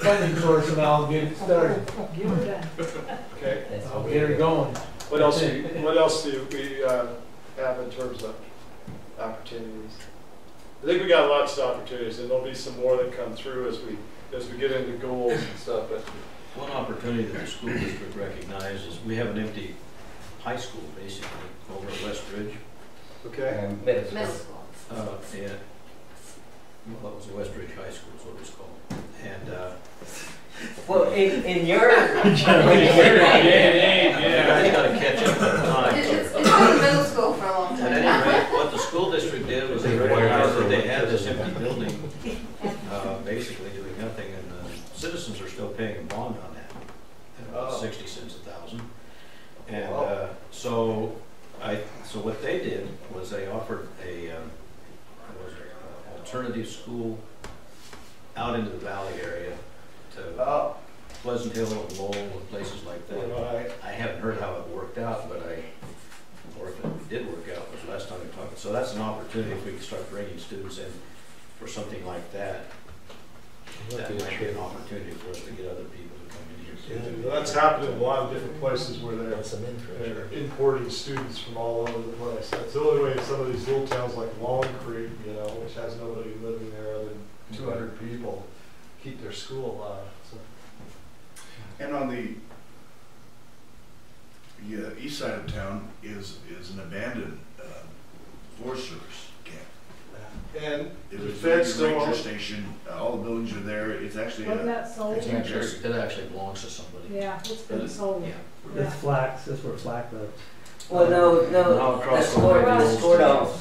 funding source and I'll get it started. Okay. I'll get it going. What else do we have in terms of opportunities? I think we got lots of opportunities, and there'll be some more that come through as we get into goals and stuff. But one opportunity that the school district recognizes, we have an empty high school basically over at Oakridge. okay. Middle school. Yeah. Well, it was Oakridge High School is what it was called. And Well, in your you gotta catch up with time. It's been in middle school for a long At time. any rate, what the school district did was they recognized that they had this empty building, basically doing nothing, and the citizens are still paying a bond on that, about 60 cents a thousand. And so what they did was they offered a alternative school out into the valley area to Pleasant Hill and Lowell and places like that. Right. I haven't heard how it worked out, or if it did work out, was the last time we talked. So that's an opportunity if we can start bringing students in for something like that. That might be an opportunity for us to get other people to come in here. Yeah, that's happened in a lot of different places where they're importing students from all over the place. That's the only way in some of these little towns like Long Creek, which has nobody living there other than 200 people, keep their school alive. So. And on the east side of town is an abandoned Forest Service camp. And it the was feds a still ranger own station. All the buildings are there. It's actually Wasn't that sold? it's It actually belongs to somebody. Yeah, it's been sold. Yeah. That's Flax, that's where Flack lives. well, no, No, across the way. the Squirtles.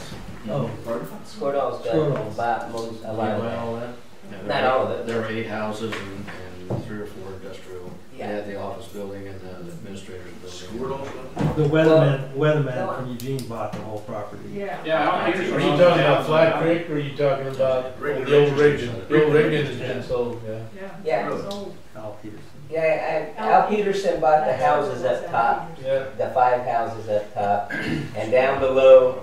Oh, Squirtles Squirtles. got most a lot of that. all that? Yeah, Not all of it. There were 8 houses and 3 or 4 industrial. Yeah. They had the office building and the administrator's building. Squirtle. The weatherman from Eugene bought the whole property. Yeah. Are you talking about Flat Creek, or are you talking about the old Reagan? The old Reagan has been sold, yeah. Yeah. It's sold. Al Peterson. Yeah, Al Peterson bought the houses up top, Yeah. the 5 houses up top, and down below,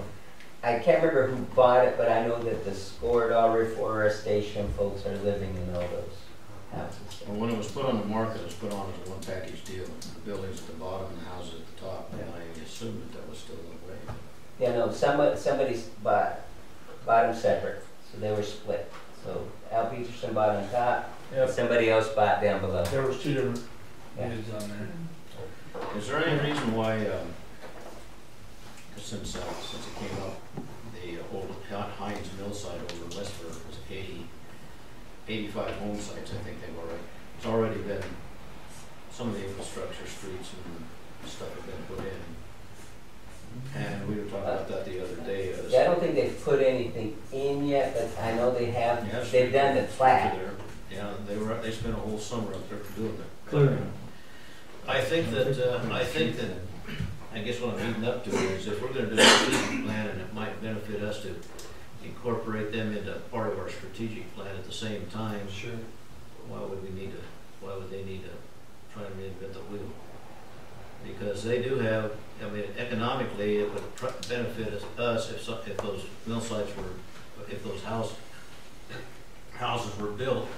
I can't remember who bought it, but I know that the Scoredall Reforestation folks are living in all those houses. Well, when it was put on the market, it was put on as a one-package deal. The buildings at the bottom and the houses at the top, and I assumed that was still the way. Yeah, no, somebody bought them separate, so they were split. So Al Peterson bought on top, Yep. somebody else bought down below. There was 2 different Yeah. bids on there. Is there any reason why, since it came up, the old Heinz Mill site over in Westford was 85 home sites, I think they were, right? It's already been, some of the infrastructure, streets and stuff have been put in. And we were talking about that the other day. Yeah, I don't think they've put anything in yet, but I know they have. Yeah, They've done the plat. Yeah, they spent a whole summer up there doing it. Clearly. I think that I guess what I'm leading up to is if we're going to do a strategic plan, and it might benefit us to incorporate them into part of our strategic plan at the same time. Sure. Why would they need to try and reinvent the wheel? Because they do have, I mean, economically, it would benefit us if those mill sites were, if those houses were built,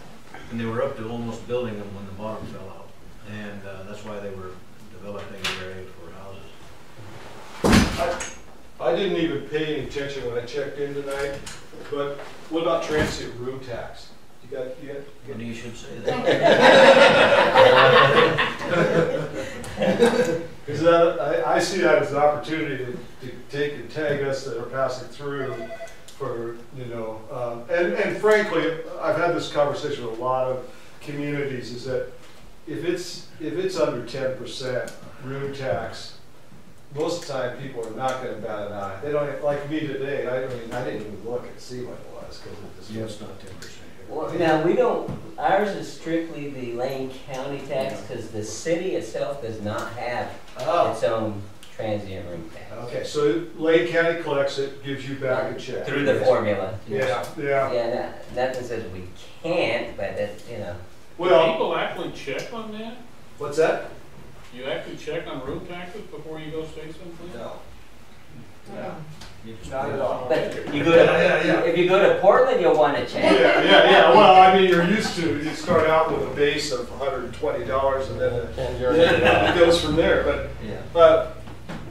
and they were up to almost building them when the bottom fell out, and that's why they were developing the area for houses. I didn't even pay any attention when I checked in tonight, but what about transient room tax? You got Maybe you should say that. Because I see that as an opportunity to take and tag us that are passing through for, and frankly, I've had this conversation with a lot of communities, is that if it's under 10% room tax, most of the time people are not going to bat an eye. They don't, like me today, I didn't even look and see what it was because it It's not 10%. Well, now we don't, ours is strictly the Lane County tax because the city itself does not have its own transient room tax. Okay, so Lane County collects it, gives you back a check. Through the formula. Yeah. Yeah, nothing says we can't, but that, Well, people actually check on that? what's that? You actually check on room taxes before you go say something? No. Not at all. But you go to, if you go to Portland, you'll want to check. Yeah. Well, I mean, you're used to, you start out with a base of $120 and then it goes from there. But,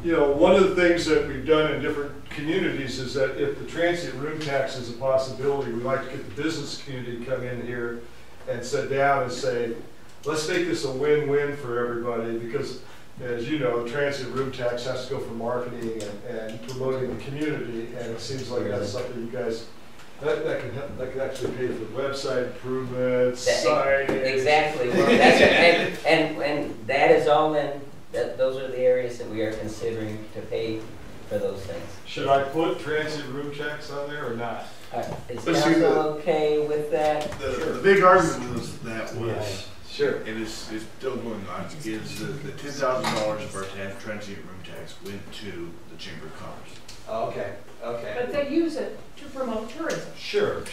you know, one of the things that we've done in different communities is that if the transient room tax is a possibility, we like to get the business community to come in here and sit down and say, let's make this a win-win for everybody, because as you know, the transient room tax has to go for marketing and promoting the community, and it seems like that's something you guys, that can help, that can actually pay for website improvements, signage. Exactly. Well, that's, and that is all in, those are the areas that we are considering to pay for those things. Should I put transient room tax on there or not? Is Let's see council okay with that? The big argument was that was, Sure. and it's still going on, is the $10,000 of our transient room tax went to the Chamber of Commerce. Okay. But they use it to promote tourism. Sure.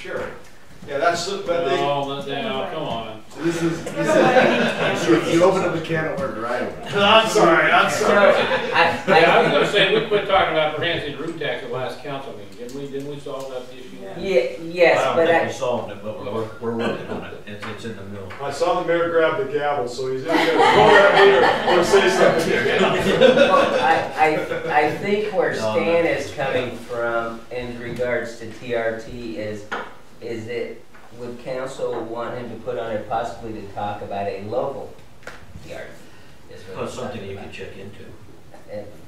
Yeah, that's, but they, Oh, now, come on. This is, you open up a can of worms, right? I'm sorry. Yeah, I was gonna say, we quit talking about transient room tax at the last council meeting, didn't we solve that issue? Yes, I don't but think we solved it, but we're working on it. It's in the middle. I saw the mayor grab the gavel, so he's either gonna call that meter or say something. well, I think where Stan is coming from in regards to TRT is it, would council want him to put on it possibly to talk about a local TRT? That's something you can check into.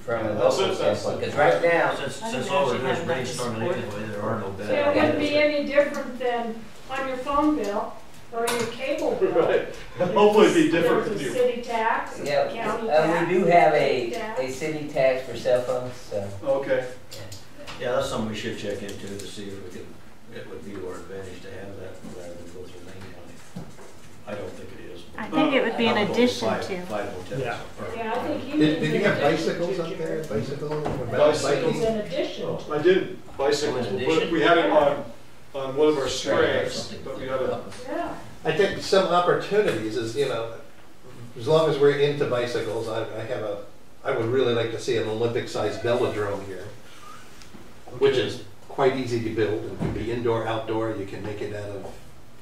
From a local standpoint, because right now, Since all we're doing is brainstorming anyway, there are no So bad it wouldn't ideas. be any different than on your phone bill or your cable bill. Right. Hopefully it'd be different There's with a you. city tax, a yeah, county tax. we do have state tax. a city tax for cell phones, so. Okay. Yeah, that's something we should check into to see if we can, it would be to our advantage to have that rather than go through Lane County. I don't think it is. I think it would be in addition to. Five hotels. Yeah. Yeah, I think he Did means you in have addition bicycles to up there? your- Bicycles? Bicycles in addition. I did bicycles, but we had it on one of our strengths, but we had a, Yeah. I think some opportunities is, you know, as long as we're into bicycles, I would really like to see an Olympic-sized velodrome here, which is quite easy to build. It can be indoor, outdoor. You can make it out of.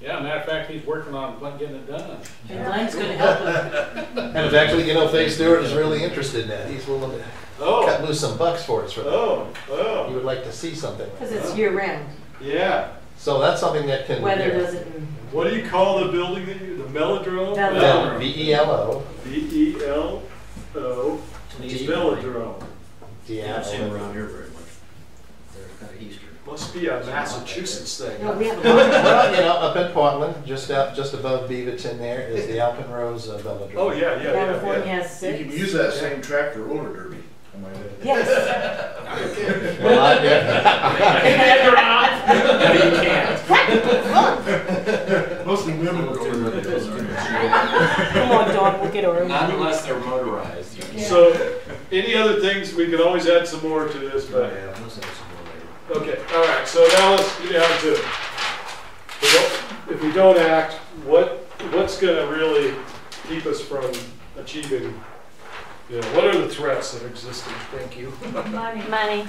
Yeah, matter of fact, he's working on getting it done. And Glenn's gonna help him. And if actually, you know, Faye Stewart is really interested in that. He's willing to cut loose some bucks for us for that. He would like to see something like Because that. it's year round. yeah. So that's something that can. Weather you know, doesn't. What do you call the building that you, the Melodrome? Velodrome. VELO. VELO. Velodrome. You don't see them around here very much. They're kind of eastern. Must be a Massachusetts thing. No, we have a lot. Well, you know, up in Portland, just above Beaverton there, is the Alpenrose Velodrome. Oh, yeah. California has You six. can use that same track for roller derby. Am I right? Yes. Well, Mostly women will do it. Come on, Dawn, we'll get over it. Not unless they're motorized. So, any other things, we can always add some more to this, but, Yeah, let's have some more later. okay, all right, so now let's get down to, if we don't act, what's gonna really keep us from achieving, you know, what are the threats that exist? Thank you. Money. Money.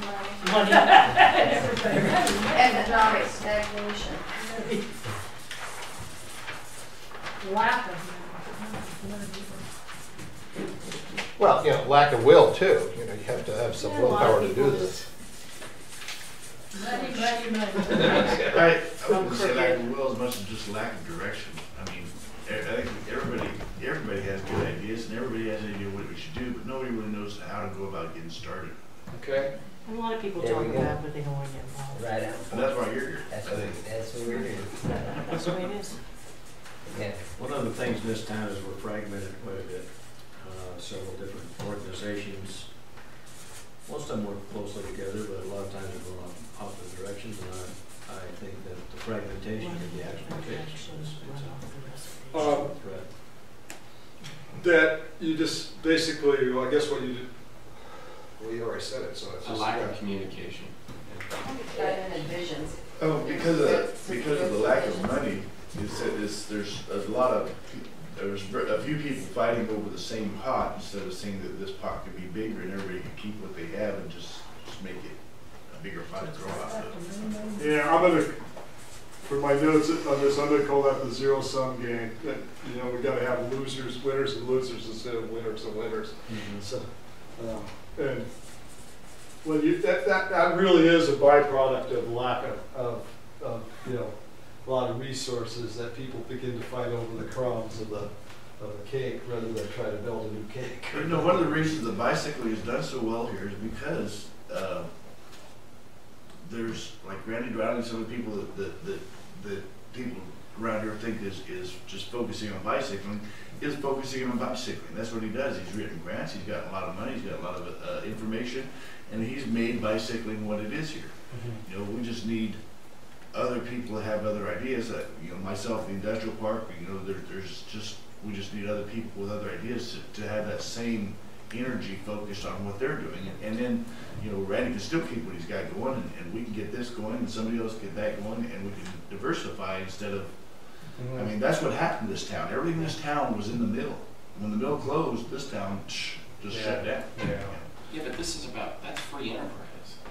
Economic stagnation. Lack of well, you know, lack of will too. You know, you have to have some willpower to do this. money. I wouldn't say lack of will as much as just lack of direction. I mean, I think everybody has good ideas and everybody has an idea what we should do, but nobody really knows how to go about getting started. Okay. A lot of people There talk we go. about it, but they don't want to get involved. Right on. And that's why you're here. That's what we're doing. That's the way it is. Yeah. One of the things in this town is we're fragmented quite a bit. Several different organizations. Most of them work closely together, but a lot of times they're going off opposite directions, and I think that the fragmentation can be actually fixed. It's a threat. That you just basically, well, I guess what you did, well, you already said it, so it's A just. lack of communication. Guidance and visions. Oh, because of the lack of money, there's a few people fighting over the same pot instead of saying that this pot could be bigger and everybody could keep what they have and just make it bigger pot to throw out of. Yeah, I'm gonna, for my notes on this, I'm gonna call that the zero-sum game. That, you know, we gotta have losers, winners and losers instead of winners and winners. So, and well, that really is a byproduct of lack of you know, a lot of resources that people begin to fight over the crumbs of the cake rather than try to build a new cake. You know, one of the reasons the bicycling has done so well here is because there's, like Randy Drowning, some of the people that people around here think is just focusing on bicycling, is focusing on bicycling. That's what he does. He's written grants, he's got a lot of money, he's got a lot of information, and he's made bicycling what it is here. You know, we just need other people to have other ideas. You know, myself, the industrial park, you know, we just need other people with other ideas to have that same energy focused on what they're doing. And then, you know, Randy can still keep what he's got going, and we can get this going, and somebody else get that going, and we can diversify instead of, I mean, that's what happened in this town. Everything in this town was in the mill. When the mill closed, this town just shut down. Yeah, but this is about, that's free enterprise.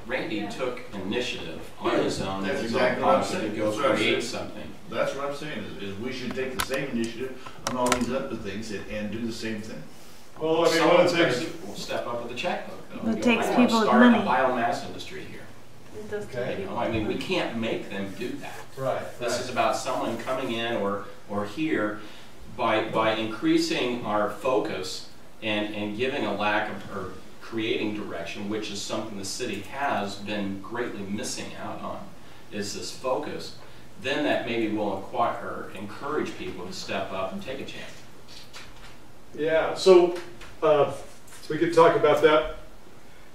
Randy took initiative on his own. That's exactly what I'm saying. To go create something. That's what I'm saying, is we should take the same initiative on all these other things and do the same thing. Well, I mean, one of the things, Will step up with a checkbook, though. Well, it You takes know, I wanna people with start money. a biomass industry here. It does Okay. take You people know, I mean, we money. can't make them do that. right, This right. is about someone coming in or here by increasing our focus and giving a lack of, or creating direction, which is something the city has been greatly missing out on, is this focus, then that maybe will acquire or encourage people to step up and take a chance. Yeah, so we could talk about that.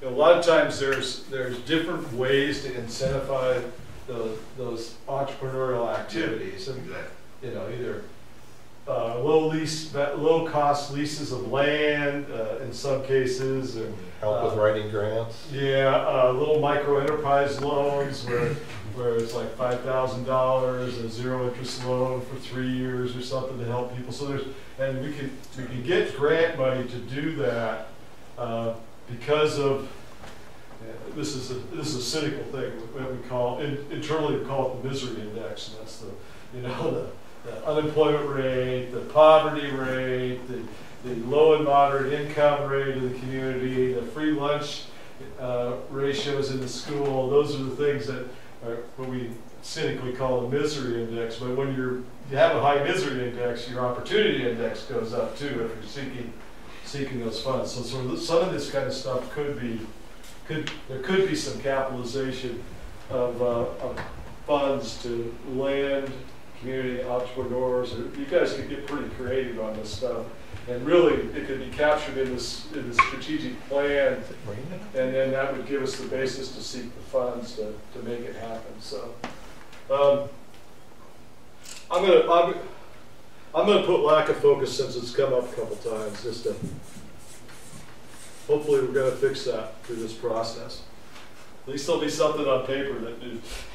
You know, a lot of times there's different ways to incentivize those entrepreneurial activities, and you know, either low cost leases of land in some cases, or Help with writing grants. yeah, little micro enterprise loans where it's like $5,000, a zero interest loan for 3 years or something to help people. So and we can get grant money to do that because of this is a cynical thing that we call internally we call it the misery index, and that's the unemployment rate, the poverty rate, the low and moderate income rate of the community, the free lunch ratios in the school. Those are the things that are what we cynically call the misery index. But when you have a high misery index, your opportunity index goes up too if you're seeking those funds. So some of this kind of stuff there could be some capitalization of funds to land, community entrepreneurs. You guys could get pretty creative on this stuff, and really it could be captured in this strategic plan, and then that would give us the basis to seek the funds to make it happen. So I'm gonna put lack of focus, since it's come up a couple times, just to hopefully we're gonna fix that through this process. At least there'll be something on paper that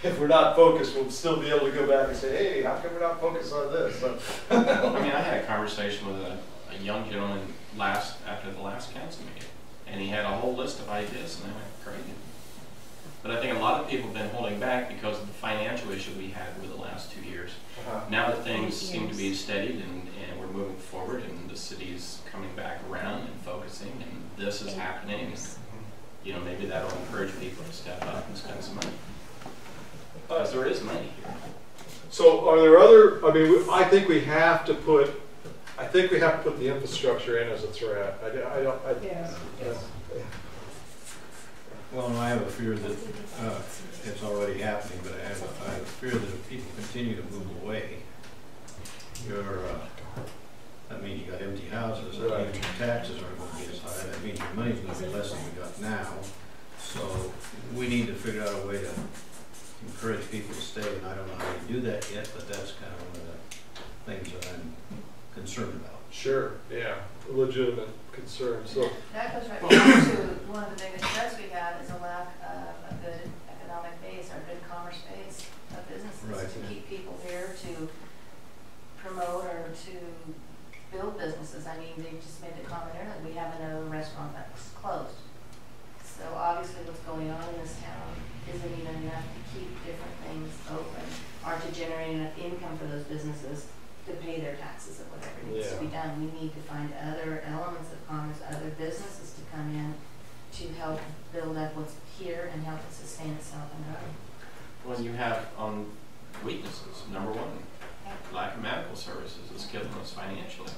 if we're not focused, we'll still be able to go back and say, hey, how come we're not focused on this? I mean, I had a conversation with a young gentleman after the last council meeting, and he had a whole list of ideas, and I went crazy. But I think a lot of people have been holding back because of the financial issue we had with the last 2 years. Now that things seem to be steadied and we're moving forward, and the city's coming back around and focusing, and this is happening, and, you know, maybe that'll encourage people to step up and spend some money. Because there is money here. So are there other, I mean, I think we have to put the infrastructure in as a threat. Well, I have a fear that it's already happening, but I have a fear that if people continue to move away, that means you got empty houses, that means your taxes aren't going to be as high, that means your money's going to be less than we got now. So we need to figure out a way to encourage people to stay, and I don't know how you do that yet, but that's kind of one of the things that I'm concerned about. Sure, yeah, legitimate concern. So That goes right down to one of the biggest threats we have is a lack of a good economic base, or a good commerce base of businesses to keep people here, to promote or to build businesses. I mean, they just made the comment earlier, we have another restaurant that's closed. So obviously what's going on in this town isn't even enough to keep different things open, or to generate enough income for those businesses to pay their taxes or whatever needs to be done. We need to find other elements of commerce, other businesses to come in to help build up what's here and help it sustain itself and grow. When you have weaknesses, number one, lack of medical services is killing us financially.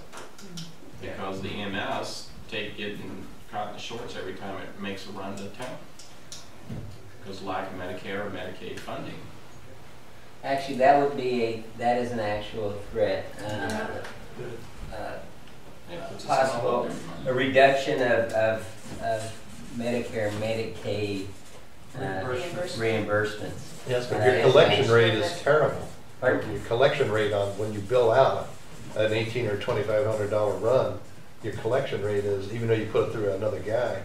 Because the EMS getting caught in the shorts every time it makes a run to town. Because lack of Medicare or Medicaid funding. Actually, that is an actual threat. Possible a reduction of Medicare, Medicaid reimbursements. Yes, but your collection rate is terrible. Your collection rate on when you bill out an $1,800 or $2,500 run, your collection rate is, even though you put it through another guy,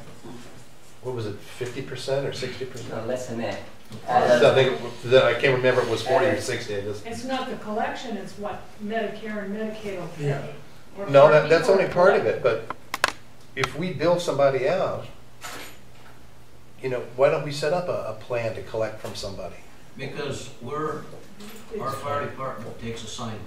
what was it, 50% or 60%? No, less than that. I can't remember if it was 40 or 60. It's not the collection, it's what Medicare and Medicaid will pay. Yeah. No, that's only part of it, but if we bill somebody out, you know, why don't we set up a plan to collect from somebody? Because our fire department takes assignment.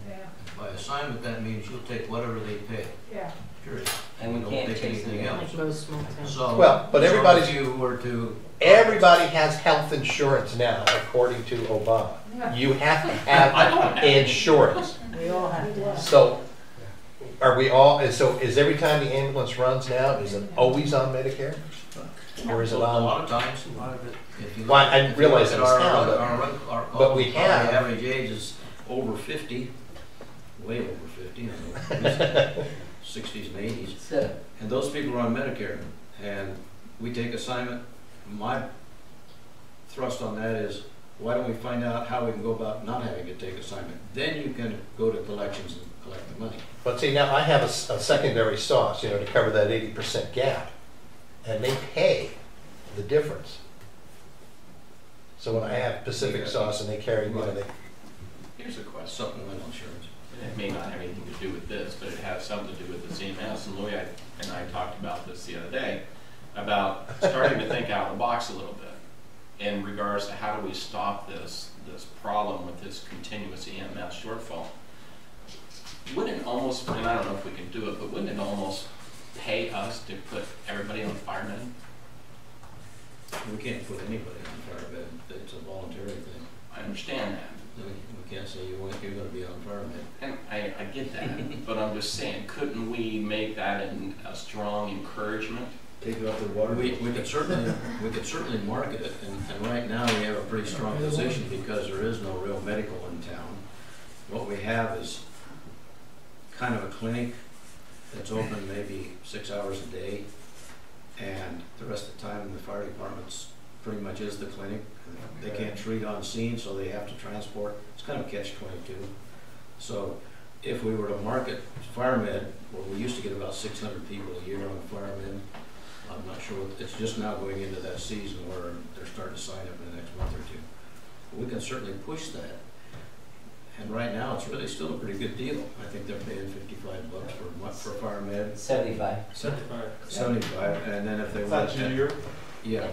Yeah. By assignment, that means you'll take whatever they pay. Yeah. Period. And we Don't can't take chase anything them. else. Like most small towns. So, Well, but everybody's- so if you were to. Everybody has health insurance now, according to Obama. You have to I don't have have insurance. We all have to have. So, are we all, is every time the ambulance runs now, is it always on Medicare? Or is it A lot on? of times, a lot of it. If you Well, I if you realize look it's at now, our but we calls, have- the average age is over 50, way over 50, you know, 60s and 80s. So, And those people are on Medicare, and we take assignment. My thrust on that is, why don't we find out how we can go about not having to take assignment? Then you can go to collections and collect the money. But see, now I have a secondary sauce, you know, to cover that 80% gap. And they pay the difference. So when I have Pacific sauce and they carry, you know, they, Here's a question. Supplemental insurance. And it may not have anything to do with this, but it has something to do with the CMS. And Louis and I talked about this the other day, about starting to think out of the box a little bit in regards to how do we stop this problem with this continuous EMS shortfall. Wouldn't it almost, and I don't know if we can do it, but wouldn't it almost pay us to put everybody on firemen? We can't put anybody on fire bed. It's a voluntary thing. I understand that. We can't say you're going to be on fire bed. And I get that, but I'm just saying, couldn't we make that a strong encouragement? Take it off the water. We could certainly market it, and right now we have a pretty strong position because there is no real medical in town. What we have is kind of a clinic that's open maybe 6 hours a day, and the rest of the time the fire department's pretty much is the clinic. They can't treat on scene, so they have to transport. It's kind of catch-22. So if we were to market FireMed, well, we used to get about 600 people a year on FireMed. I'm not sure, it's just now going into that season where they're starting to sign up in the next month or two. But we can certainly push that. And right now, it's really still a pretty good deal. I think they're paying $55 for FireMed. 75. 75, and then if they Is want that to, year? yeah,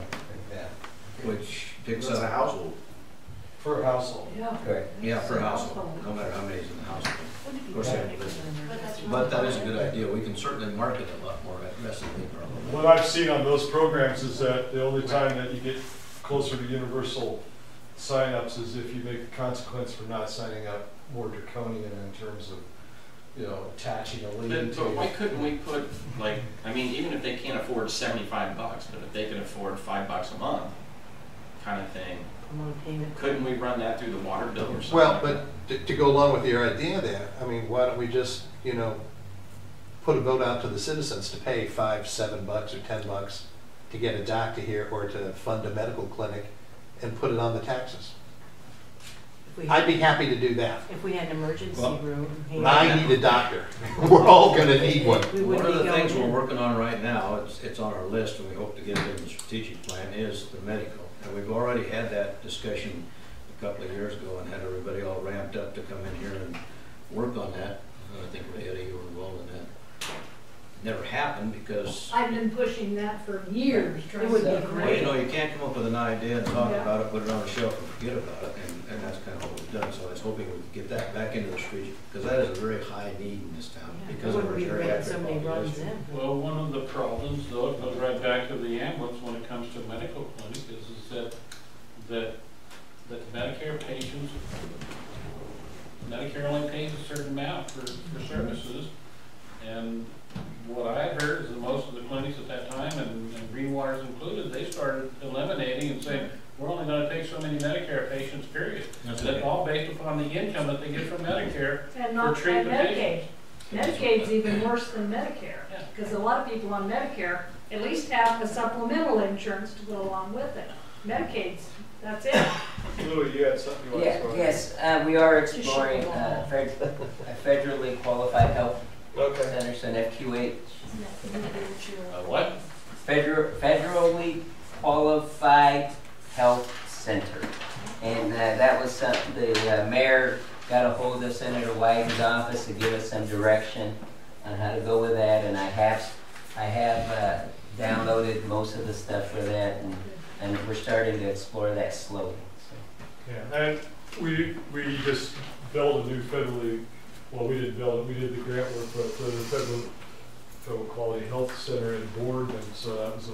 which picks That's a up, household. Per household. Yeah. Correct. yeah, per household, no matter how many's in the household. Of course, they have to listen. But that's But that is a good idea. We can certainly market a lot more aggressively, probably. What I've seen on those programs is that the only time that you get closer to universal signups is if you make a consequence for not signing up more draconian in terms of, you know, attaching a lien But why to. couldn't we put, like, I mean, even if they can't afford $75, but if they can afford $5 a month, kind of thing, couldn't we run that through the water bill or something? well, but to go along with your idea there, I mean, why don't we just, you know, put a vote out to the citizens to pay $5, $7 or $10 to get a doctor here or to fund a medical clinic and put it on the taxes? I'd be happy to do that. If we had an emergency Well, room. I need a doctor. We're all gonna need one. We One wouldn't of be the things going we're in. working on right now, it's on our list, and we hope to get it in the strategic plan, is the medical. And we've already had that discussion a couple of years ago and had everybody all ramped up to come in here and work on that. I think Eddie, you were involved in that. never happened because, I've been pushing that for years. It would be well, great. you know, you can't come up with an idea and talk Yeah. about it, put it on a shelf and forget about it, and that's kind of what we've done. So I was hoping we'd get that back into the street, because that is a very high need in this town, Yeah, because it of our wouldn't be great if geriatric somebody runs population. in. Well, one of the problems, though, it goes right back to the ambulance when it comes to medical clinic, is that Medicare patients, Medicare only pays a certain amount for services. And what I heard is that most of the clinics at that time, and Greenwater's included, they started eliminating and saying, we're only gonna take so many Medicare patients, period. That's And that's okay. all based upon the income that they get from Medicare. And For not, and treatment Medicaid. Medicaid's even worse than Medicare, Yeah. because a lot of people on Medicare at least have a supplemental insurance to go along with it. Medicaid's, that's it. Louis, you had something you wanted to Yeah, say? yes, we are exploring a federally qualified health Okay. center, so an FQH. What? Federally qualified health center. And that was something, the mayor got a hold of Senator Wyden's office to give us some direction on how to go with that, and I have downloaded most of the stuff for that, and we're starting to explore that slowly. So. Yeah, and we just built a new federally, well, we didn't build it, we did the grant work, but for the Federal Quality Health Center in Boardman, so that was a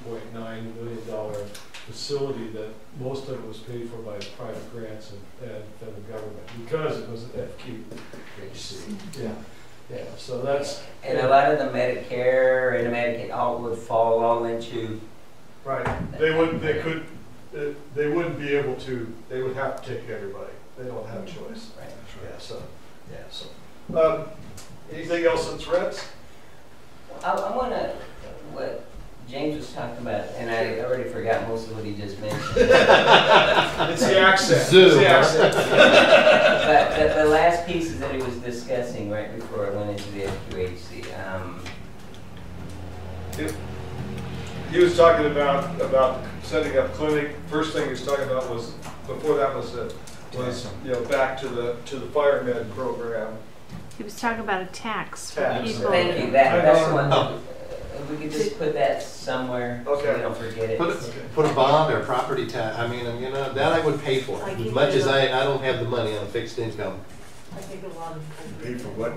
$2.9 million facility that most of it was paid for by private grants and federal government, because it was an FQHC. Yeah, yeah, so that's. And a lot of the Medicare and the Medicaid all would fall all into. Right, they wouldn't be able to, they would have to take everybody, they don't have a choice. Right. Yeah, so, anything else on threats? I want to, what James was talking about, and I already forgot most of what he just mentioned. It's the accent. Zoom. It's the accent. But the last piece that he was discussing right before I went into the FQHC. He was talking about setting up clinic. First thing he was talking about was, before that was back to the fire med program. He was talking about a tax for Tax. people. Thank you, that's one. If we could just put that somewhere, so Okay. we don't forget it. Put a bond or property tax, I mean, you know, that I would pay for, as much as I don't have the money on a fixed income. I think a lot of people. Pay for what?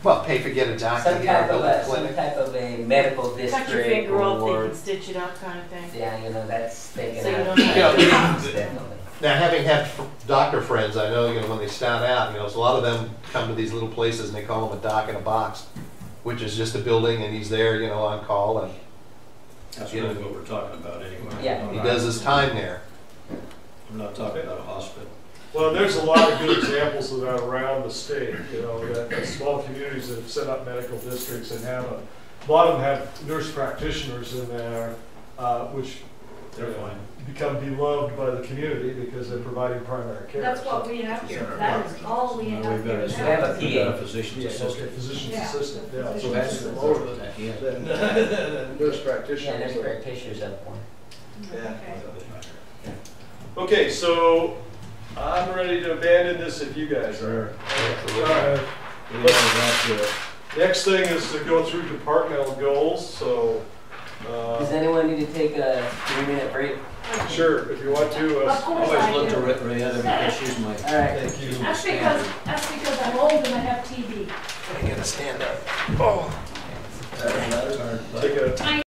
Well, pay for get a doctor, Some get a type of building a, some clinic. type of a medical Cut your district finger off, they or, can stitch it up kind of thing. yeah, you know, that's thinking So you out. don't have Yeah. Definitely. Now, having had doctor friends, I know, you know, when they start out, you know, so a lot of them come to these little places and they call them a doc in a box, which is just a building and he's there, you know, on call, and That's really what we're talking about anyway. Yeah. he does his time there. I'm not talking about a hospital. Well, there's a lot of good examples of that around the state, you know, that small communities that have set up medical districts and have a lot of them have nurse practitioners in there, which They're fine. become beloved by the community because they're providing primary care. That's what we have here. That is all we have We've got here a, We have a we've got a PA. physician's Yeah, okay, assistant. physician's Yeah. assistant, yeah. So So that's that's the- lower Yeah. than nurse Yeah, practitioners. nurse practitioners up one. Yeah. Okay. Okay, so I'm ready to abandon this if you guys are. We have that, Next thing is to go through departmental goals, so, Does anyone need to take a 3-minute break? sure, if you want to. Of course always I look to do. Rayetta because she's my. All right. Thank you. That's because I'm old and I have TB. I gotta stand up. Take a